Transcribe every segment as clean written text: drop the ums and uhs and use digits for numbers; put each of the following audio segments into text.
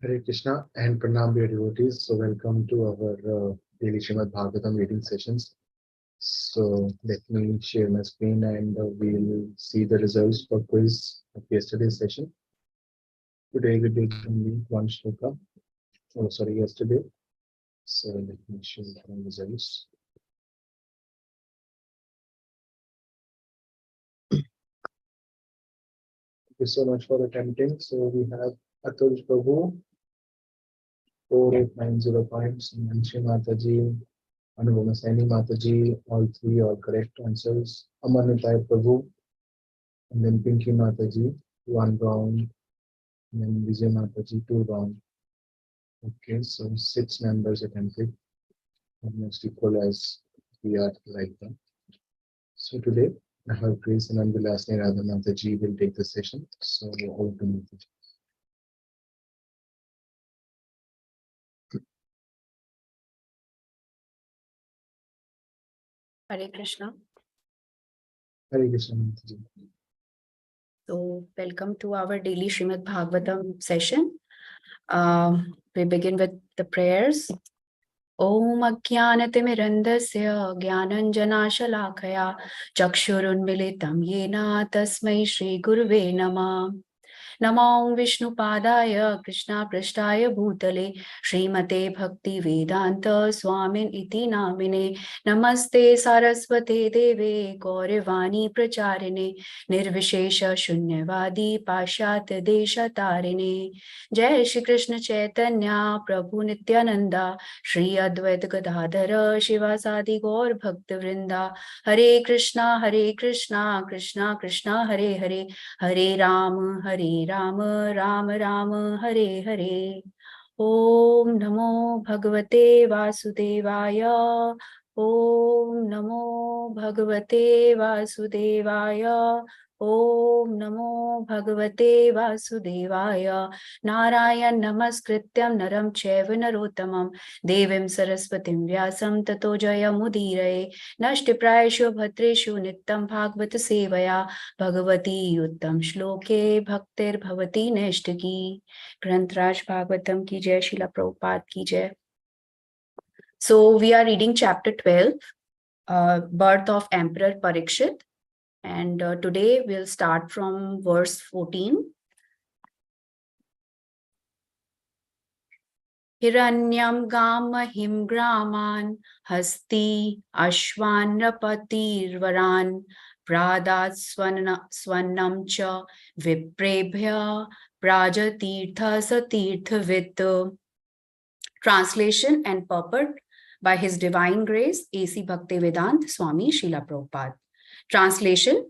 Hare Krishna and Pranam dear devotees. So welcome to our daily Srimad Bhagavatam reading sessions. So let me share my screen and we'll see the results for quiz of yesterday's session. Today we did only one shloka. Oh, sorry, yesterday. So let me show the results. Thank you so much for attempting. So we have Atul Prabhu, 48905 points, Manshi Mataji, Anubhava Saini Mataji, all three are correct answers. Amanitai Prabhu, and then Pinky Mataji, one round, and then Vijay Mataji, two round. Okay, so six members attempted, almost equal as we are right now. So today, I have Grace and Vilasni Radha Mataji will take the session. So over to Mataji. Hare Krishna. Hare Krishna Mataji. So, welcome to our daily Srimad Bhagavatam session. We begin with the prayers. Om Ajnanatimirandasya Jnananjanashalakaya Chakshurunmilitam Yena Tasmai Shri Guruve Namah. Namo Vishnu Padaya Krishna Prashtaya Bhutale Srimate Bhakti Vedanta Swamin Iti Namine Namaste Saraswate Deve Gaurivani Pracharine Nirvishesha Shunyavadi Pashat Desha Tarine Jai Shri Krishna Chaitanya Prabhu Nityananda Shri Advaita Gadadhara Shivasadi Gaur Bhakta Vrinda Hare Krishna Krishna Krishna Hare Hare Hare Ram Ram Ram Hare Hare. Om Namo Bhagavate Vasudevaya. Om Namo Bhagavate Vasudevaya. Om Namo Bhagavate Vasudevaya. Narayan Namaskrityam Naram Chaiva Narottamam Devim Saraswatim Vyasam Tato Jayamudiraye Nashtiprayashu Bhatreshu Nittam Bhagavata Sevaya Bhagavati Uttam Shloke Bhaktir Bhavati Neshtaki. Grantraj Bhagavatam ki jai, Srila Prabhupada ki jai. So we are reading chapter 12, Birth of Emperor Parikshit. And today we'll start from verse 14. Hiranyam Gamahim Graman Hasti Ashwan Rapatirvaran Pradat Swanam Cha Viprebhya Prajatirtha Satirthavit. Translation and purport by His Divine Grace A.C. Bhaktivedanta Swami Srila Prabhupada. Translation.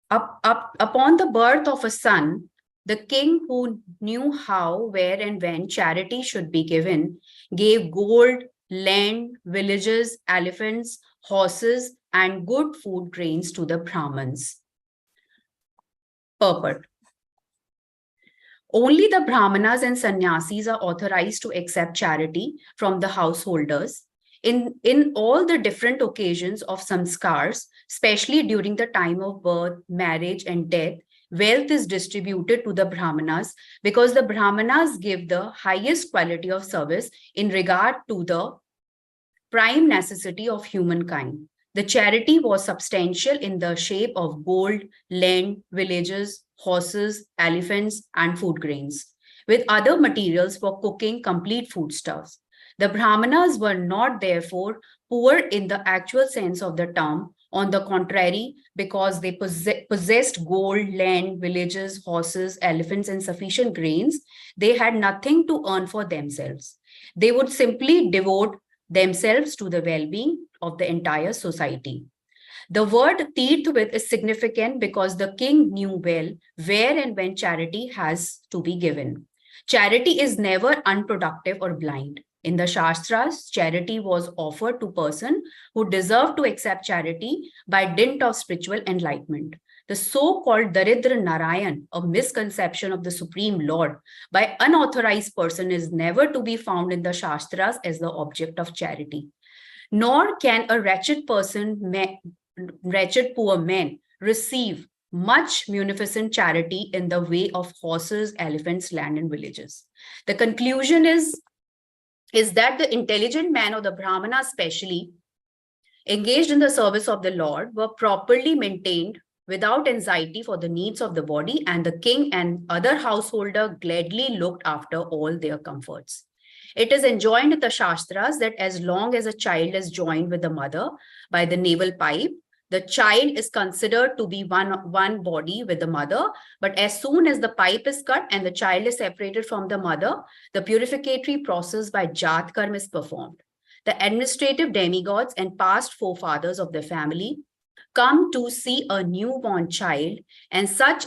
Upon the birth of a son, the king, who knew how, where, and when charity should be given, gave gold, land, villages, elephants, horses, and good food grains to the Brahmins. Purport. Only the Brahmanas and sannyasis are authorized to accept charity from the householders. In all the different occasions of samskars, especially during the time of birth, marriage, and death, wealth is distributed to the Brahmanas because the Brahmanas give the highest quality of service in regard to the prime necessity of humankind. The charity was substantial in the shape of gold, land, villages, horses, elephants, and food grains, with other materials for cooking complete foodstuffs. The Brahmanas were not, therefore, poor in the actual sense of the term. On the contrary, because they possessed gold, land, villages, horses, elephants, and sufficient grains, they had nothing to earn for themselves. They would simply devote themselves to the well-being of the entire society. The word Tirthvit is significant because the king knew well where and when charity has to be given. Charity is never unproductive or blind. In the Shastras, charity was offered to persons who deserved to accept charity by dint of spiritual enlightenment. The so-called Daridra Narayan, a misconception of the Supreme Lord, by unauthorized person is never to be found in the Shastras as the object of charity. Nor can a wretched poor man receive much munificent charity in the way of horses, elephants, land, and villages. The conclusion is that the intelligent man, or the Brahmana especially, engaged in the service of the Lord, were properly maintained without anxiety for the needs of the body, and the king and other householder gladly looked after all their comforts. It is enjoined in the Shastras that as long as a child is joined with the mother by the navel pipe, the child is considered to be one body with the mother. But as soon as the pipe is cut and the child is separated from the mother, the purificatory process by Jat Karma is performed. The administrative demigods and past forefathers of the family come to see a newborn child, and such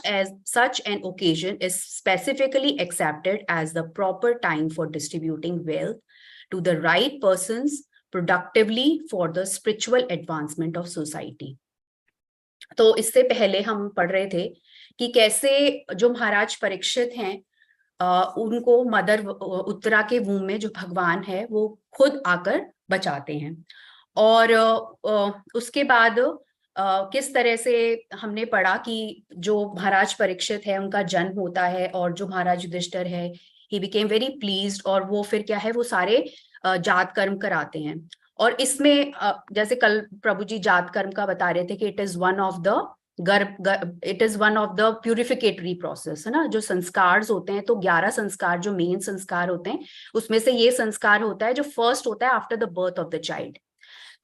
an occasion is specifically accepted as the proper time for distributing wealth to the right persons productively for the spiritual advancement of society. तो इससे पहले हम पढ़ रहे थे कि कैसे जो महाराज परीक्षित हैं, उनको मदर उत्तरा के वूम में जो भगवान है वो खुद आकर बचाते हैं। और उसके बाद किस तरह से हमने पढ़ा कि जो महाराज परीक्षित है उनका जन्म होता है, और जो महाराज युधिष्ठिर है, ही बिकेम वेरी प्लीज्ड, और वो फिर क्या है, वो सारे जात कर्म कराते हैं। और इसमें जैसे कल प्रभु जी जात कर्म का बता रहे थे कि it is one of the purificatory process, है ना। जो संस्कार होते हैं, तो 11 संस्कार जो मेन संस्कार होते हैं, उसमें से ये संस्कार होता है जो फर्स्ट होता है after the birth of the child.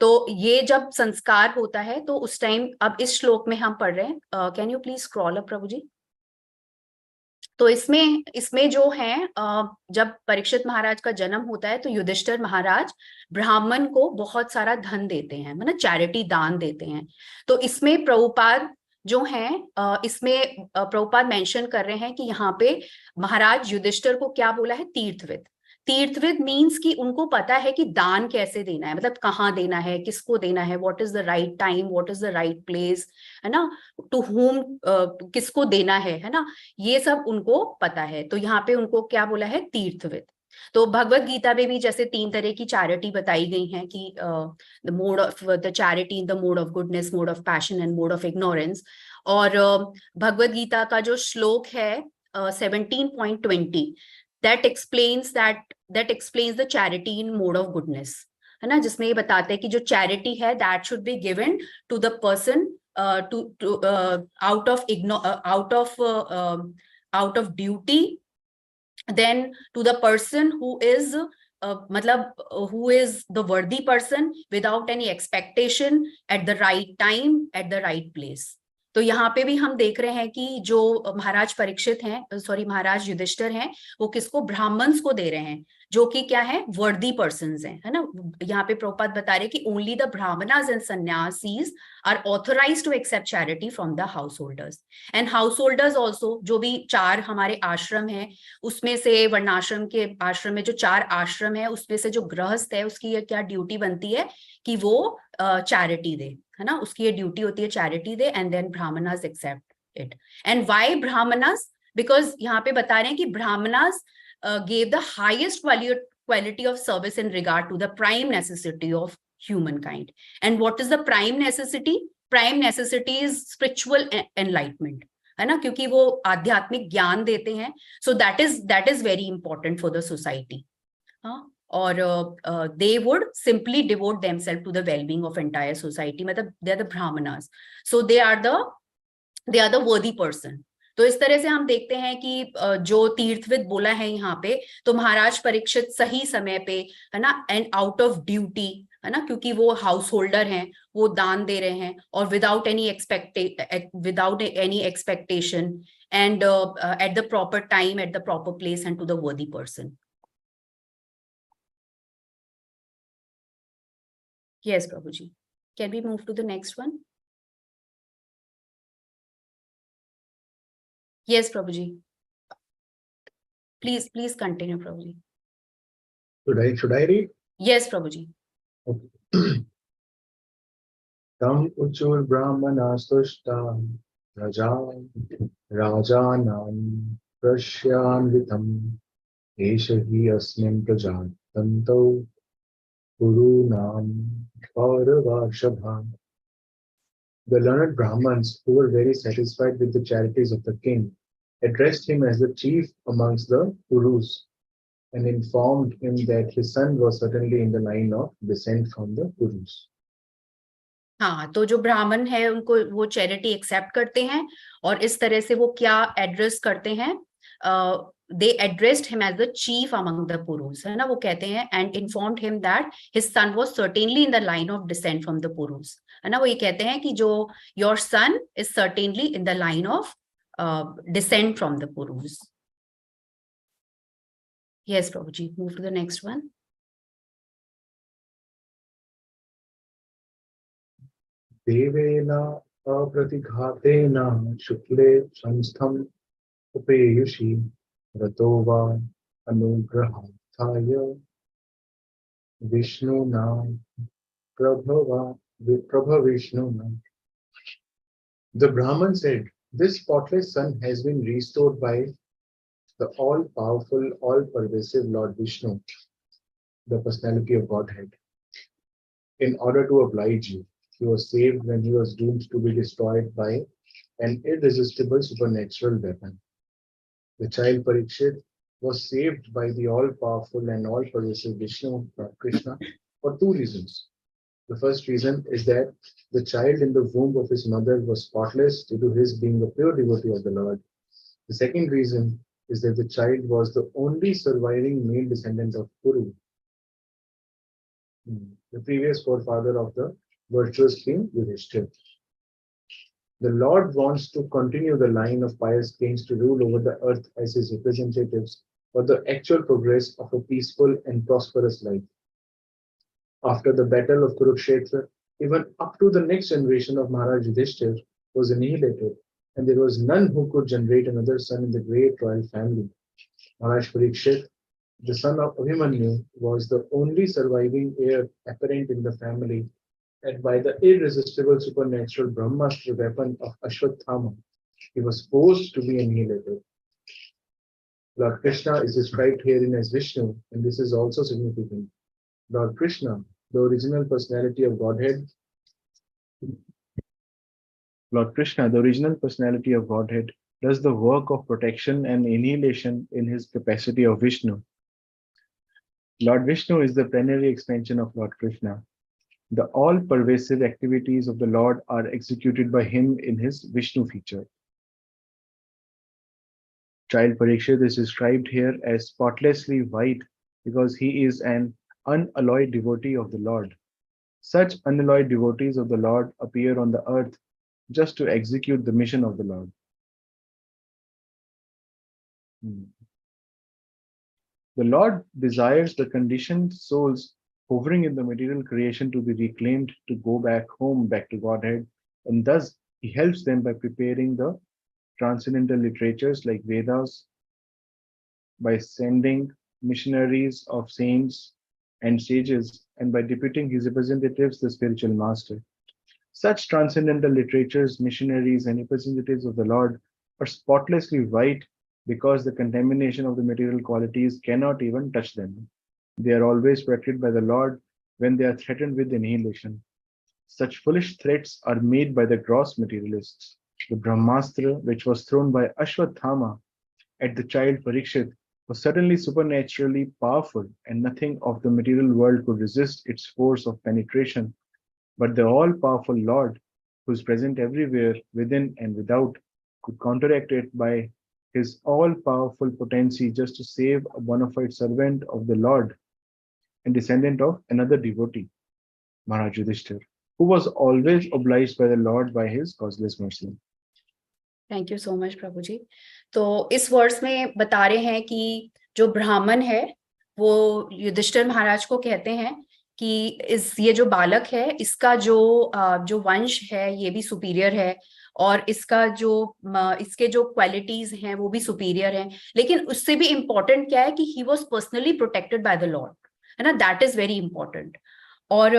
तो ये जब संस्कार होता है तो उस टाइम, अब इस श्लोक में हम पढ़ रहे हैं, can you please scroll up Prabhu ji. तो इसमें जो है, जब परीक्षित महाराज का जन्म होता है तो युधिष्ठिर महाराज ब्राह्मण को बहुत सारा धन देते हैं, मतलब चैरिटी दान देते हैं। तो इसमें प्रभुपाद जो है, इसमें प्रभुपाद मेंशन कर रहे हैं कि यहाँ पे महाराज युधिष्ठिर को क्या बोला है, तीर्थविद। तीर्थविद मीन्स कि उनको पता है कि दान कैसे देना है, मतलब कहाँ देना है, किसको देना है, what is the right time, what is the right place, है ना, टू होम, किसको देना है ना, ये सब उनको पता है। तो यहाँ पे उनको क्या बोला है, तीर्थविद। तो भगवत गीता में भी जैसे 3 तरह की चैरिटी बताई गई हैं कि the mode of the charity in the mode of goodness, mode of passion and mode of ignorance. और भगवत गीता का जो श्लोक है 17.20, that explains the charity in mode of goodness, है ना, जिसमें ये बताते हैं कि जो चैरिटी है that should be given to the person out of duty, then to the person who is who is the worthy person, without any expectation, at the right time, at the right place. तो यहाँ पे भी हम देख रहे हैं कि जो महाराज परीक्षित हैं, सॉरी महाराज युधिष्ठिर हैं, वो किसको, ब्राह्मण्स को दे रहे हैं, जो कि क्या है, वर्दी पर्सन्स हैं, है ना। यहाँ पे प्रभुपाद बता रहे कि only the Brahmanas and sannyasis are authorized to accept charity from the house holders. And house holders also, जो भी 4 हमारे आश्रम हैं, उसमें से वर्णाश्रम के आश्रम में जो 4 आश्रम है, उसमें से जो गृहस्थ है उसकी क्या ड्यूटी बनती है कि वो चैरिटी दे, है ना, उसकी ये ड्यूटी होती है चैरिटी दे, and then Brahmanas accept it. And why Brahmanas, because यहाँ पे बता रहे हैं कि Brahmanas gave the highest quality of service in regard to the prime necessity of humankind. And what is the prime necessity? Prime necessity is spiritual enlightenment, है ना, क्योंकि वो आध्यात्मिक ज्ञान देते हैं। So that is very important for the society. और they would simply devote themselves to the well-being of entire society, मतलब they are the brahmanas, so they are the worthy person. तो इस तरह से हम देखते हैं कि जो तीर्थविद बोला है यहाँ पे, तो महाराज परीक्षित सही समय पे, है ना, एंड आउट ऑफ ड्यूटी, है ना, क्योंकि वो हाउस होल्डर हैं, वो दान दे रहे हैं, और without any expectation, and at the proper time, at the proper place, and to the worthy person. Yes, Prabhuji. Can we move to the next one? Yes, Prabhuji. Please continue, Prabhuji. Should I read? Yes, Prabhuji. Okay. Tam uchur brahmanastushta rajanam prashyanvitam eshahi asmin prajatanto Gurunam Pauravashabha. The learned Brahmins, who were very satisfied with the charities of the king, addressed him as the chief amongst the Purus and informed him that his son was certainly in the line of descent from the Purus. हाँ, तो जो ब्राह्मण है उनको वो charity accept करते हैं और इस तरह से वो क्या एड्रेस करते हैं, they addressed him as the chief among the पुरुष, है ना, वो कहते हैं and informed him that his son was certainly in the line of descent from the पुरुष, है ना, वो ये कहते हैं कि जो your son is certainly in the line of descent from the purusha. Yes Prabhu ji, move to the next one. देवेना अप्रतिघातेन शुक्ले संस्थम उपेयुषि रतो वा अनुग्रहार्थाय विष्णुना प्रभविष्णुना. The Brahman said, "This spotless son has been restored by the all-powerful, all-pervasive Lord Vishnu, the personality of Godhead. In order to oblige you, he was saved when he was doomed to be destroyed by an irresistible supernatural weapon. The child Parikshit was saved by the all-powerful and all-pervasive Vishnu, Lord Krishna, for two reasons. The first reason is that the child in the womb of his mother was spotless due to his being a pure devotee of the Lord. The second reason is that the child was the only surviving male descendant of Kuru, the previous forefather of the virtuous king Yudhishthira. The Lord wants to continue the line of pious kings to rule over the earth as his representatives for the actual progress of a peaceful and prosperous life. After the battle of Kurukshetra, even up to the next generation of Maharaj Yudhishthira was annihilated, and there was none who could generate another son in the great royal family. Maharaj Parikshit, the son of Abhimanyu, was the only surviving heir apparent in the family, and by the irresistible supernatural Brahmastra weapon of Ashwatthama, he was forced to be annihilated. Lord Krishna is described herein as Vishnu, and this is also significant. Lord Krishna, the original personality of Godhead, does the work of protection and annihilation in his capacity of Vishnu. Lord Vishnu is the plenary expansion of Lord Krishna. The all-pervasive activities of the Lord are executed by him in his Vishnu feature. Child Parikshit is described here as spotlessly white because he is an unalloyed devotee of the Lord. Such unalloyed devotees of the Lord appear on the earth just to execute the mission of the Lord. The Lord desires the conditioned souls hovering in the material creation to be reclaimed to go back home, back to Godhead, and thus he helps them by preparing the transcendental literatures like Vedas, by sending missionaries of saints and sages, and by deputing his representatives, the spiritual master. Such transcendental literatures, missionaries, and representatives of the Lord are spotlessly white because the contamination of the material qualities cannot even touch them. They are always protected by the Lord when they are threatened with annihilation. Such foolish threats are made by the gross materialists. The Brahmastra, which was thrown by Ashwatthama at the child Parikshit, was certainly supernaturally powerful, and nothing of the material world could resist its force of penetration. But the all-powerful Lord, who is present everywhere, within and without, could counteract it by his all-powerful potency just to save a bona fide servant of the Lord and descendant of another devotee, Maharaj Yudhishthira, who was always obliged by the Lord by his causeless mercy. Thank you so much Prabhu ji. तो इस verse में बता रहे हैं कि जो ब्राह्मण है वो युधिष्ठिर महाराज को कहते हैं कि ये जो बालक है इसका जो वंश है ये भी सुपीरियर है और इसका इसके जो क्वालिटीज हैं वो भी सुपीरियर हैं, लेकिन उससे भी इम्पोर्टेंट क्या है कि he was personally protected by the lord, है ना, दैट इज वेरी इंपॉर्टेंट. और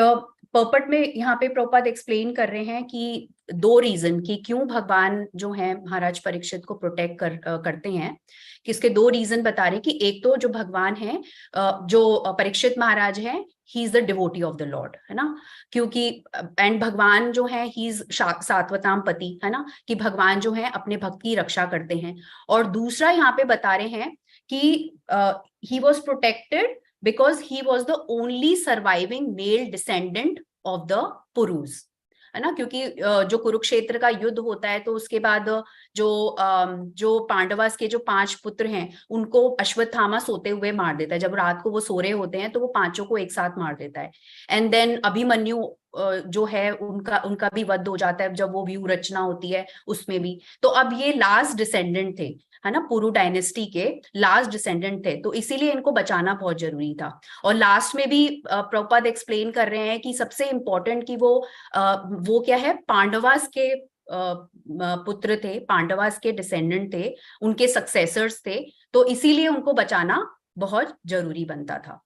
पर्पट में यहाँ पे प्रभुपाद एक्सप्लेन कर रहे हैं कि दो रीजन कि क्यों भगवान जो है महाराज परीक्षित को प्रोटेक्ट करते हैं, कि इसके दो रीजन बता रहे कि एक तो जो भगवान है, जो परीक्षित महाराज है, he is the devotee of the lord, है ना, क्योंकि एंड भगवान जो है ही इज सात्वताम पति, है ना, कि भगवान जो है अपने भक्त की रक्षा करते हैं। और दूसरा यहाँ पे बता रहे हैं कि he was protected because he was the only surviving male descendant of the पुरुष, है ना, क्योंकि जो कुरुक्षेत्र का युद्ध होता है तो उसके बाद जो पांडवास के जो 5 पुत्र हैं उनको अश्वत्थामा सोते हुए मार देता है। जब रात को वो सो रहे होते हैं तो वो पांचों को एक साथ मार देता है। एंड देन अभिमन्यु जो है उनका भी वध हो जाता है जब वो व्यू रचना होती है उसमें भी। तो अब ये लास्ट डिसेंडेंट थे, है ना, पुरु डायनेस्टी के लास्ट डिसेंडेंट थे, तो इसीलिए इनको बचाना बहुत जरूरी था। और लास्ट में भी प्रभुपाद एक्सप्लेन कर रहे हैं कि सबसे इंपॉर्टेंट कि वो क्या है, पांडवास के पुत्र थे, पांडवास के डिसेंडेंट थे, उनके सक्सेसर्स थे, तो इसीलिए उनको बचाना बहुत जरूरी बनता था।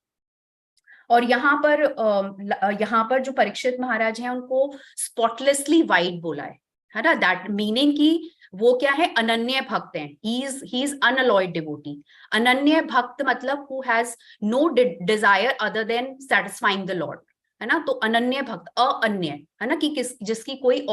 और यहाँ पर जो परीक्षित महाराज हैं उनको स्पॉटलेसली वाइट बोला है ना, दैट मीनिंग कि वो क्या है, अनन्य भक्त हैं, ही इज अनअलॉयड डिवोटी। अनन्य भक्त मतलब who has no desire other than satisfying the lord, है ना, तो अनन्य भक्त, अअन्य, है ना, कि जिसकी कोई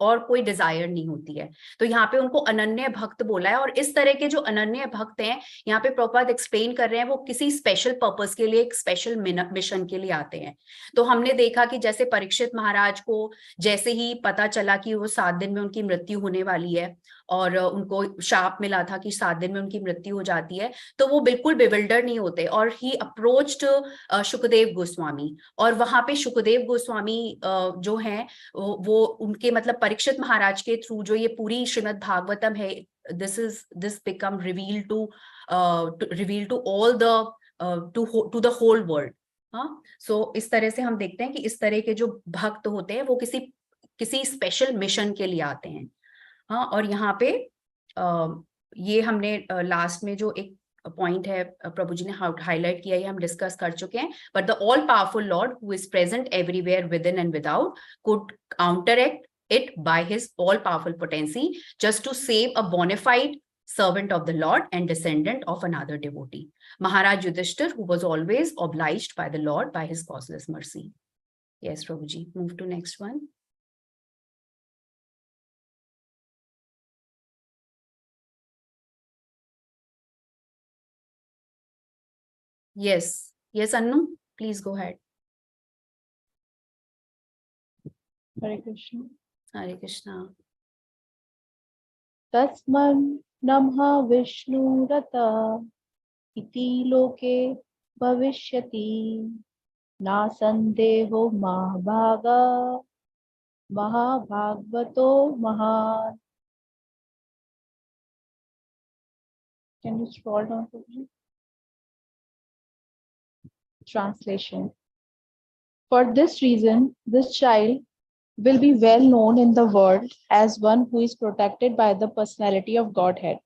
और कोई डिजायर नहीं होती है, तो यहाँ पे उनको अनन्य भक्त बोला है। और इस तरह के जो अनन्य भक्त हैं, यहाँ पे प्रभुपाद एक्सप्लेन कर रहे हैं, वो किसी स्पेशल पर्पस के लिए, एक स्पेशल मिशन के लिए आते हैं। तो हमने देखा कि जैसे परीक्षित महाराज को जैसे ही पता चला कि वो 7 दिन में उनकी मृत्यु होने वाली है और उनको शाप मिला था कि 7 दिन में उनकी मृत्यु हो जाती है, तो वो बिल्कुल बिविल्डर नहीं होते और ही अप्रोच्ड शुकदेव गोस्वामी। और वहां पे शुकदेव गोस्वामी जो हैं वो उनके मतलब परीक्षित महाराज के थ्रू जो ये पूरी श्रीमद् भागवतम है, this become reveal to all the to the whole world. हाँ, सो इस तरह से हम देखते हैं कि इस तरह के जो भक्त होते हैं वो किसी स्पेशल मिशन के लिए आते हैं। हाँ, और यहाँ पे ये हमने लास्ट में जो एक पॉइंट है प्रभु जी ने हाईलाइट किया, ये हम डिस्कस कर चुके हैं। But the all powerful Lord who is present everywhere with in and without could counteract it by his all-powerful potency just to save a bona fide servant of the Lord and descendant of another devotee, Maharaj Yudhishthir, who was always obliged by the Lord by his causeless mercy. Yes, Prabhuji, move to next one. Yes, Annu, please go ahead. Hare Krishna. Hare Krishna. Tasman namha Vishnu rata iti loke bhavishyati na sandeho mahabhagavato mahan. Can you scroll down for me? Translation. For this reason, this child will be well known in the world as one who is protected by the personality of Godhead.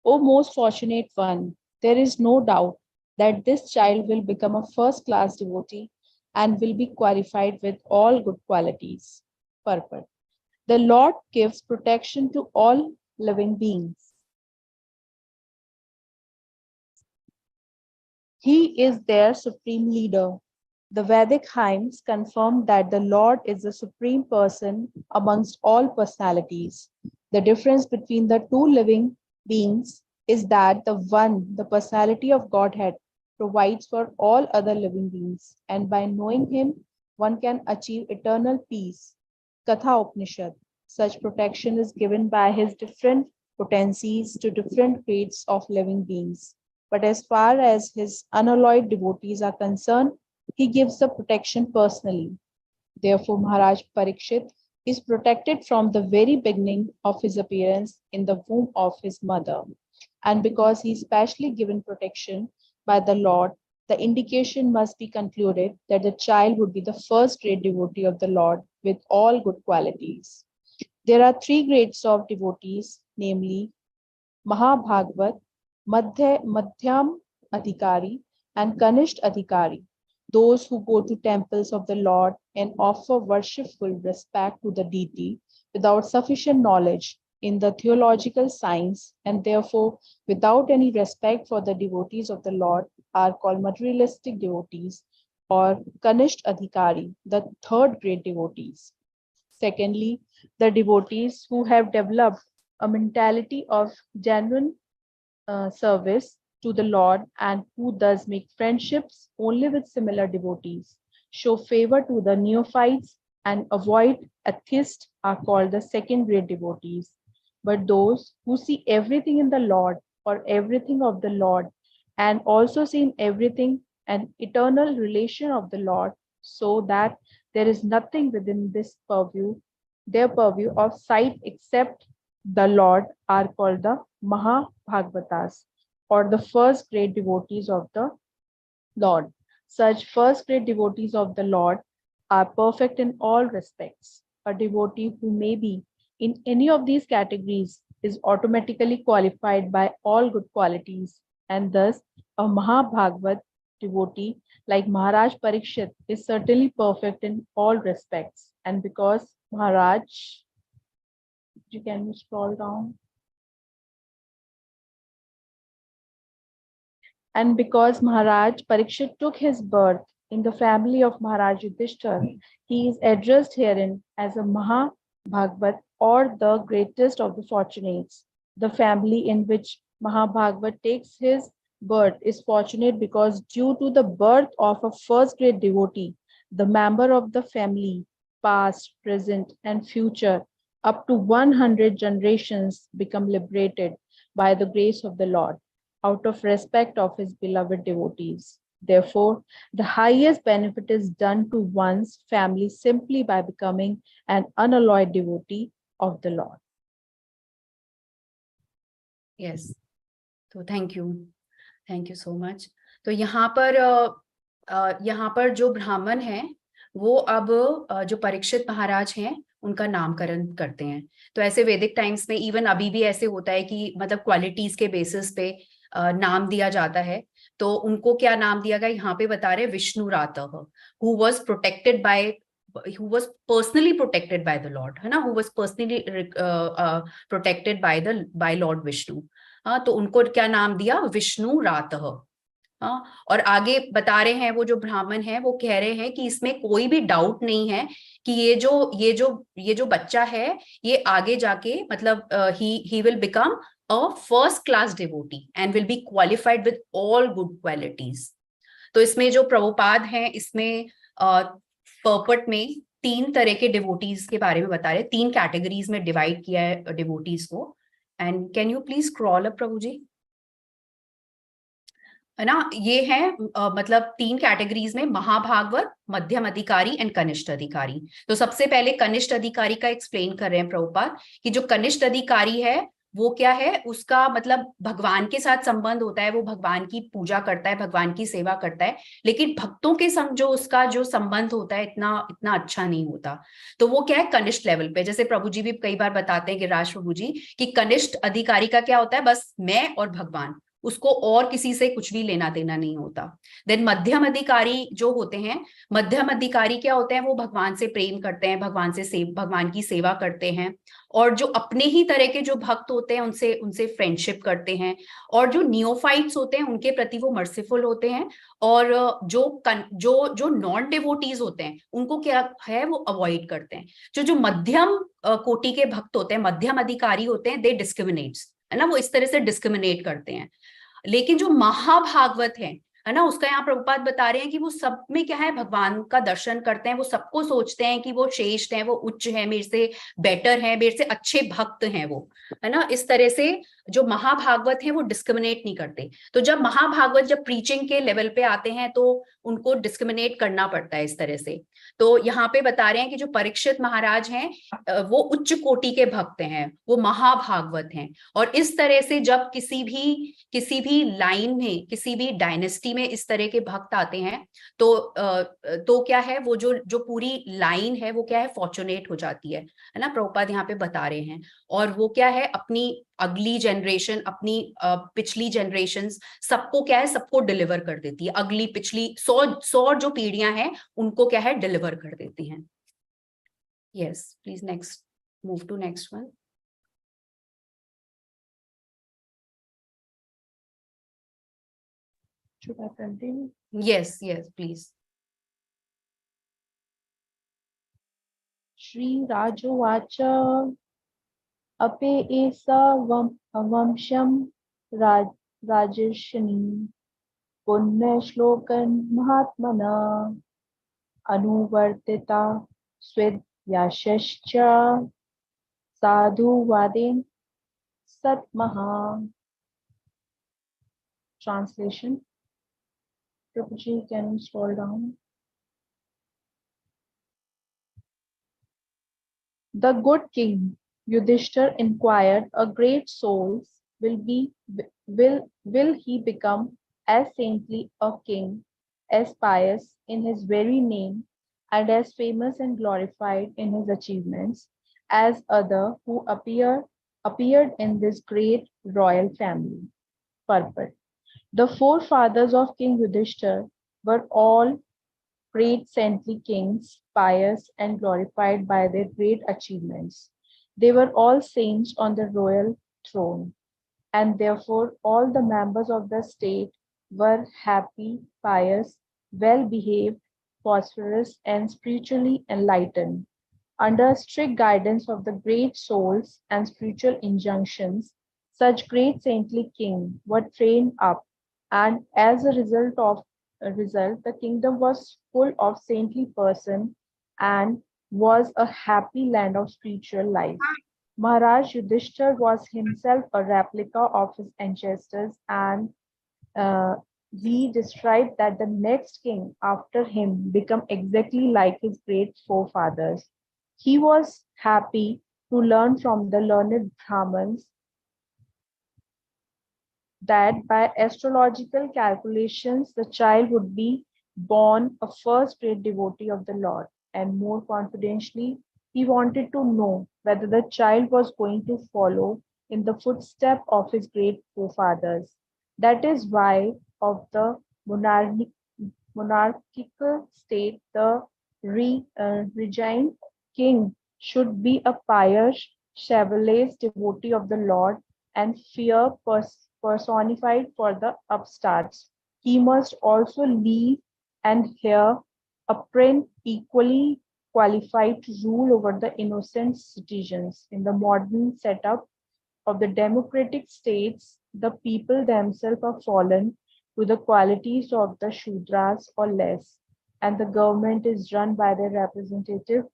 O most fortunate one, there is no doubt that this child will become a first-class devotee and will be qualified with all good qualities. Purport. The Lord gives protection to all living beings. He is their supreme leader. The Vedic hymns confirm that the Lord is the supreme person amongst all personalities. The difference between the two living beings is that the one, the personality of Godhead, provides for all other living beings, and by knowing him, one can achieve eternal peace. Katha Upanishad. Such protection is given by his different potencies to different grades of living beings. But as far as his unalloyed devotees are concerned, he gives the protection personally. Therefore, Maharaj Parikshit is protected from the very beginning of his appearance in the womb of his mother. And because he is specially given protection by the Lord, the indication must be concluded that the child would be the first great devotee of the Lord with all good qualities. There are 3 grades of devotees, namely Mahabhagavat, Madhyam Adhikari, and Kanisht Adhikari. Those who go to temples of the Lord and offer worshipful respect to the deity without sufficient knowledge in the theological science, and therefore without any respect for the devotees of the Lord, are called materialistic devotees or Kanisht Adhikari, the third grade devotees. Secondly, the devotees who have developed a mentality of genuine service to the Lord and who thus make friendships only with similar devotees, show favor to the neophytes, and avoid atheists are called the second grade devotees. But those who see everything in the Lord or everything of the Lord and also see in everything an eternal relation of the Lord, so that there is nothing within this purview, their purview of sight except the Lord, are called the Mahabhagavatas, or the first great devotees of the Lord. Such first great devotees of the Lord are perfect in all respects. A devotee who may be in any of these categories is automatically qualified by all good qualities, and thus a Mahabhagavat devotee like Maharaj Parikshit is certainly perfect in all respects. And because Maharaj, you can scroll down. And because Maharaj Parikshit took his birth in the family of Maharaj Yudhishthir, he is addressed herein as a Mahabhagavat, or the greatest of the fortunates. The family in which Mahabhagavat takes his birth is fortunate because due to the birth of a first grade devotee, the member of the family, past, present, and future, up to 100 generations become liberated by the grace of the Lord, out of respect of his beloved devotees. Therefore, the highest benefit is done to one's family simply by becoming an unalloyed devotee of the Lord. Yes. तो thank you so much. तो यहाँ पर जो ब्राह्मण हैं वो अब जो परीक्षित महाराज हैं उनका नामकरण करते हैं. तो ऐसे वैदिक टाइम्स में इवन अभी भी ऐसे होता है कि मतलब क्वालिटीज के बेसिस पे नाम दिया जाता है. तो उनको क्या नाम दिया गया यहाँ पे बता रहे Vishnurata, who was protected by, who was personally protected by the Lord, है ना, who was personally protected by Lord Vishnu. तो उनको क्या नाम दिया, विष्णु रातः. और आगे बता रहे हैं वो जो ब्राह्मण है वो कह रहे हैं कि इसमें कोई भी डाउट नहीं है कि ये जो बच्चा है ये आगे जाके मतलब he will become a first class devotee and will be qualified with all good qualities. तो इसमें जो प्रभुपाद हैं इसमें पर्पट में 3 तरह के डिवोटीज के बारे में बता रहे, 3 कैटेगरीज में डिवाइड किया है डिवोटीज को. And can you please scroll up Prabhu ji, है ना. ये है मतलब 3 कैटेगरीज में महाभागवत, मध्यम अधिकारी एंड कनिष्ठ अधिकारी. तो सबसे पहले कनिष्ठ अधिकारी का एक्सप्लेन कर रहे हैं प्रभुपाद कि जो कनिष्ठ अधिकारी है वो क्या है, उसका मतलब भगवान के साथ संबंध होता है, वो भगवान की पूजा करता है, भगवान की सेवा करता है, लेकिन भक्तों के संग जो उसका जो संबंध होता है इतना अच्छा नहीं होता. तो वो क्या है, कनिष्ठ लेवल पे. जैसे प्रभु जी भी कई बार बताते हैं गिरिराज प्रभु जी कि कनिष्ठ अधिकारी का क्या होता है, बस मैं और भगवान, उसको और किसी से कुछ भी लेना देना नहीं होता. देन मध्यम अधिकारी जो होते हैं, मध्यम अधिकारी क्या होते हैं, वो भगवान से प्रेम करते हैं, भगवान की सेवा करते हैं, और जो अपने ही तरह के जो भक्त होते हैं उनसे फ्रेंडशिप करते हैं, और जो नियोफाइट्स होते हैं उनके प्रति वो मर्सीफुल होते हैं, और जो नॉन डिवोटीज होते हैं उनको क्या है वो अवॉइड करते हैं. जो मध्यम कोटि के भक्त होते हैं, मध्यम अधिकारी होते हैं, दे डिस्क्रिमिनेट्स, है ना, वो इस तरह से डिस्क्रिमिनेट करते हैं. लेकिन जो महाभागवत है ना, उसका यहाँ प्रभुपाद बता रहे हैं कि वो सब में क्या है, भगवान का दर्शन करते हैं, वो सबको सोचते हैं कि वो श्रेष्ठ हैं, वो उच्च है, मेरे से बेटर है, मेरे से अच्छे भक्त हैं वो, है ना. इस तरह से जो महाभागवत है वो डिस्क्रिमिनेट नहीं करते. तो जब महाभागवत जब प्रीचिंग के लेवल पे आते हैं तो उनको डिस्क्रिमिनेट करना पड़ता है इस तरह से. तो यहाँ पे बता रहे हैं कि जो परीक्षित महाराज हैं वो उच्च कोटि के भक्त हैं, वो महाभागवत हैं. और इस तरह से जब किसी भी लाइन में, किसी भी डायनेस्टी में इस तरह के भक्त आते हैं तो क्या है, वो जो पूरी लाइन है वो क्या है, फॉर्चुनेट हो जाती है ना, प्रभुपाद यहाँ पे बता रहे हैं. और वो क्या है, अपनी अगली जनरेशन, अपनी पिछली जनरेशंस, सबको क्या है, सबको डिलीवर कर देती है. अगली पिछली 100 जो पीढ़ियां हैं उनको क्या है, डिलीवर कर देती हैं. Yes please next. move to next one. Should I continue? Yes, please. Shri Rajovacha Ape Esa Vamsham Rajeshani Punya Shlokan Mahatmana Anuvartita Swed Yashascha Sadhu Vadin Satmaha. Translation. Prabhuji, can you scroll down? The good king Yudhishthir inquired, a great soul will he become as saintly a king, as pious in his very name, and as famous and glorified in his achievements as other who appeared in this great royal family? Purport. The forefathers of King Yudhishthir were all great saintly kings, pious and glorified by their great achievements. They were all saints on the royal throne, and therefore all the members of the state were happy, pious, well behaved, prosperous, and spiritually enlightened. Under strict guidance of the great souls and spiritual injunctions, such great saintly kings were trained up, and as a result, the kingdom was full of saintly person and was a happy land of spiritual life. Maharaj Yudhishthir was himself a replica of his ancestors, and uh, he described that the next king after him become exactly like his great forefathers. He was happy to learn from the learned Brahmins that by astrological calculations the child would be born a first great devotee of the Lord, and more confidentially, he wanted to know whether the child was going to follow in the footsteps of his great forefathers. That is why, of the monarchical state, the regent king should be a pious, chivalrous devotee of the Lord and fear personified for the upstarts. He must also leave and hear a prince equally qualified to rule over the innocent citizens. In the modern setup of the democratic states, the people themselves are fallen to the qualities of the Shudras or less, and the government is run by their representative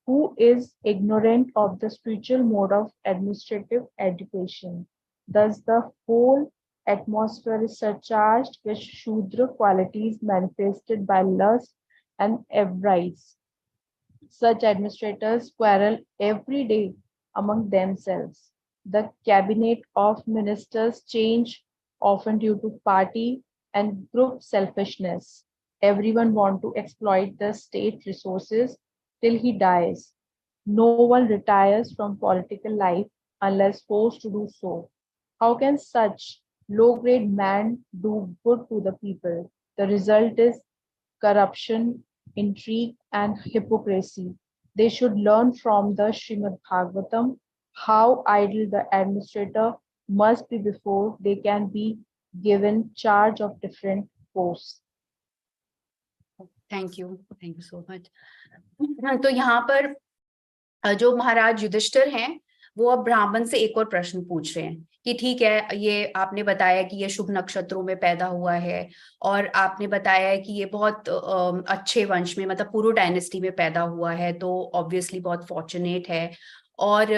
who is ignorant of the spiritual mode of administrative education. Thus, the whole atmosphere is surcharged with Shudra qualities manifested by lust and avarice. Such administrators quarrel every day among themselves. The cabinet of ministers change often due to party and group selfishness. Everyone wants to exploit the state resources till he dies. No one retires from political life unless forced to do so. How can such low-grade man do good to the people? The result is corruption, intrigue, and hypocrisy. They should learn from the Srimad Bhagavatam how idle the administrator must be before they can be given charge of different posts. Thank you so much. तो यहाँ पर जो महाराज युधिष्ठिर हैं वो अब ब्राह्मण से एक और प्रश्न पूछ रहे हैं कि ठीक है, ये आपने बताया कि ये शुभ नक्षत्रों में पैदा हुआ है और आपने बताया है कि ये बहुत अच्छे वंश में, मतलब पुरु डायनेस्टी में पैदा हुआ है, तो ऑब्वियसली बहुत फॉर्चुनेट है और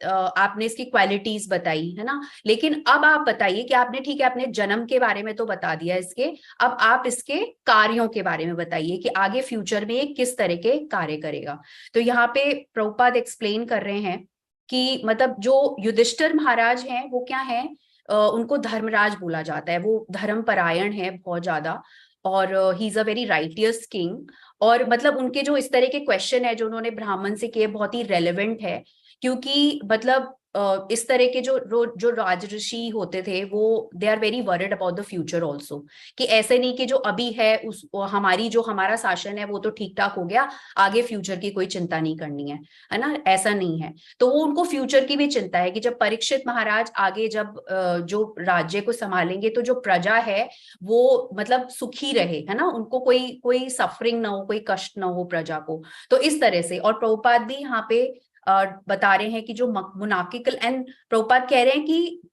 आपने इसकी क्वालिटीज बताई है ना। लेकिन अब आप बताइए कि आपने ठीक है अपने जन्म के बारे में तो बता दिया इसके, अब आप इसके कार्यों के बारे में बताइए कि आगे फ्यूचर में ये किस तरह के कार्य करेगा। तो यहाँ पे प्रभुपाद एक्सप्लेन कर रहे हैं कि मतलब जो युधिष्ठिर महाराज हैं वो क्या है, उनको धर्मराज बोला जाता है, वो धर्म परायण है बहुत ज्यादा और he is a very righteous king. और मतलब उनके जो इस तरह के क्वेश्चन है जो उन्होंने ब्राह्मण से किए बहुत ही रेलेवेंट है, क्योंकि मतलब इस तरह के जो राजऋषि होते थे वो they are very worried about the future also, कि ऐसे नहीं कि जो अभी है उस हमारा शासन है वो तो ठीक ठाक हो गया, आगे फ्यूचर की कोई चिंता नहीं करनी है ना, ऐसा नहीं है। तो वो उनको फ्यूचर की भी चिंता है कि जब परीक्षित महाराज आगे जब जो राज्य को संभालेंगे तो जो प्रजा है वो मतलब सुखी रहे, है ना, उनको कोई कोई सफरिंग ना हो, कोई कष्ट ना हो प्रजा को। तो इस तरह से, और प्रभुपाद भी यहाँ पे बता रहे हैं कि जो मोनार्किकल, एंड प्रभुपाद कह रहे हैं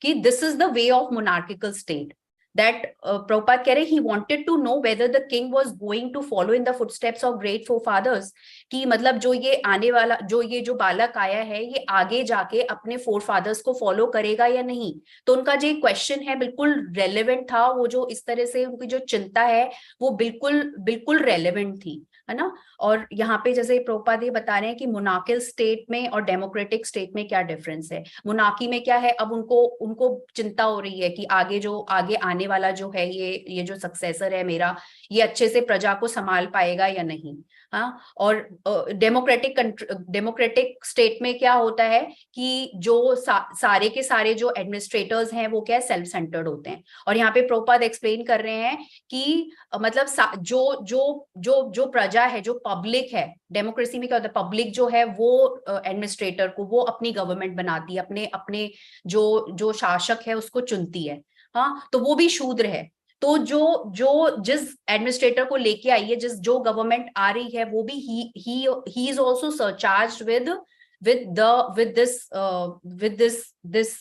कि this is the way of monarchical state, that Prabhupada कह रहे हैं he wanted to know whether the king was going to follow in the footsteps of great forefathers, कि मतलब जो ये आने वाला जो बालक आया है ये आगे जाके अपने फोरफादर्स को फॉलो करेगा या नहीं। तो उनका जो क्वेश्चन है बिल्कुल रेलेवेंट था, वो जो इस तरह से उनकी जो चिंता है वो बिल्कुल बिल्कुल रेलेवेंट थी, है ना। और यहाँ पे जैसे प्रभुपाद ये बता रहे हैं कि मोनार्किकल स्टेट में और डेमोक्रेटिक स्टेट में क्या डिफरेंस है। मोनार्की में क्या है, अब उनको चिंता हो रही है कि आगे आने वाला जो है ये जो सक्सेसर है मेरा, ये अच्छे से प्रजा को संभाल पाएगा या नहीं। हाँ, और डेमोक्रेटिक स्टेट में क्या होता है कि जो सारे के सारे जो एडमिनिस्ट्रेटर्स हैं वो क्या सेल्फ सेंटर्ड होते हैं। और यहाँ पे प्रभुपाद एक्सप्लेन कर रहे हैं कि मतलब जो प्रजा है, जो पब्लिक है, डेमोक्रेसी में क्या होता है, पब्लिक जो है वो एडमिनिस्ट्रेटर को, वो अपनी गवर्नमेंट बनाती है, अपने अपने जो शासक है उसको चुनती है। हाँ, तो वो भी शूद्र है। तो जिस एडमिनिस्ट्रेटर को लेके आई है, जो गवर्नमेंट आ रही है, वो भी he is also surcharged with this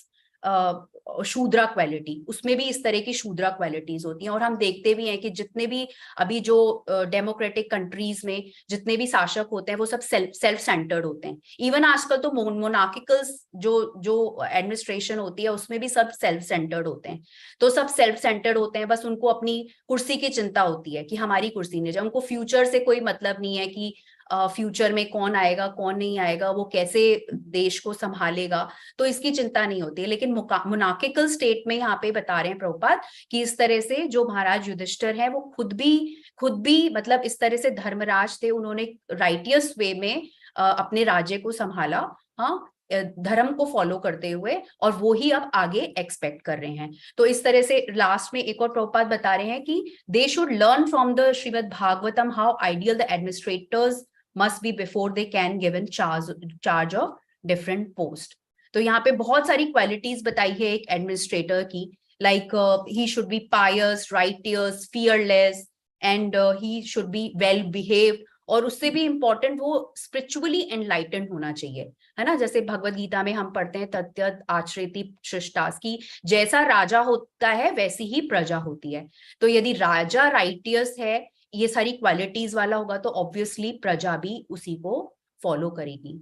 shudra quality. उसमें भी इस तरह की शूद्रा क्वालिटीज होती हैं। और हम देखते भी हैं कि जितने भी अभी जो डेमोक्रेटिक कंट्रीज में जितने भी शासक होते हैं वो सब सेल्फ सेंटर्ड होते हैं। इवन आजकल तो मोनार्किकल जो एडमिनिस्ट्रेशन होती है उसमें भी सब सेल्फ सेंटर्ड होते हैं। तो सब सेल्फ सेंटर्ड होते हैं, बस उनको अपनी कुर्सी की चिंता होती है कि हमारी कुर्सी नहीं जाए। उनको फ्यूचर से कोई मतलब नहीं है कि फ्यूचर में कौन आएगा कौन नहीं आएगा, वो कैसे देश को संभालेगा, तो इसकी चिंता नहीं होती है। लेकिन मोनार्किकल स्टेट में यहाँ पे बता रहे हैं प्रभुपाद कि इस तरह से जो महाराज युधिष्ठिर है वो खुद भी मतलब इस तरह से धर्मराज थे, उन्होंने राइटियस वे में अपने राज्य को संभाला, हाँ, धर्म को फॉलो करते हुए, और वो ही अब आगे एक्सपेक्ट कर रहे हैं। तो इस तरह से लास्ट में एक और प्रभुपाद बता रहे हैं कि they should learn from the Shrimad Bhagavatam how ideal the administrators must be before they can given charge of different post। तो यहाँ पे बहुत सारी क्वालिटीज बताई है एक एडमिनिस्ट्रेटर की, like he should be pious, righteous, fearless, and he should be well behaved, और उससे भी इम्पोर्टेंट वो स्पिरिचुअली एनलाइटेंड होना चाहिए, है ना। जैसे भगवत गीता में हम पढ़ते हैं तत्यत आचरेति शिष्टास, की जैसा राजा होता है वैसी ही प्रजा होती है। तो यदि राजा राइटियस है, ये सारी क्वालिटीज वाला होगा, तो ऑब्वियसली प्रजा भी उसी को फॉलो करेगी।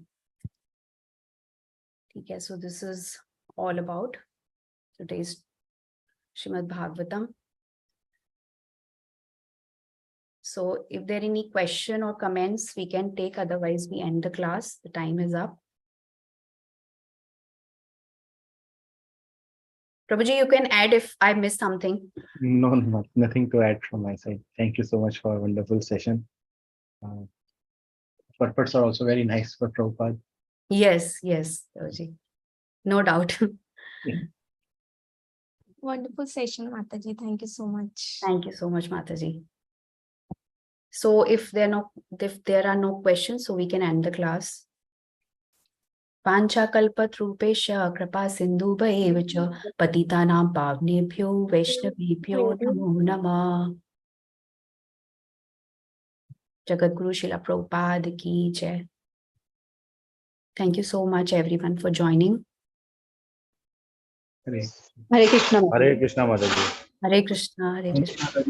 ठीक है, so this is all about today's Shrimad Bhagavatam. So if there are any question or comments we can take, otherwise we end the class, the time is up. Prabhuji, you can add if I missed something. No, nothing to add from my side. Thank you so much for a wonderful session. Purports are also very nice for Prabhupada. Yes, Prabhuji. No doubt. Yeah. Wonderful session, Mataji. Thank you so much. Thank you so much, Mataji. So if there are no questions, so we can end the class. पांचाकल्पतरूपेश कृपा सिन्धुभैव च पतितानां पावनेभ्यो वैष्णवेभ्यो नमो नमः। जगद्गुरु श्रील प्रभुपाद की जय। Thank you so much everyone for joining. Hare Krishna. Hare Krishna, Mataji. Hare Krishna, Hare Krishna.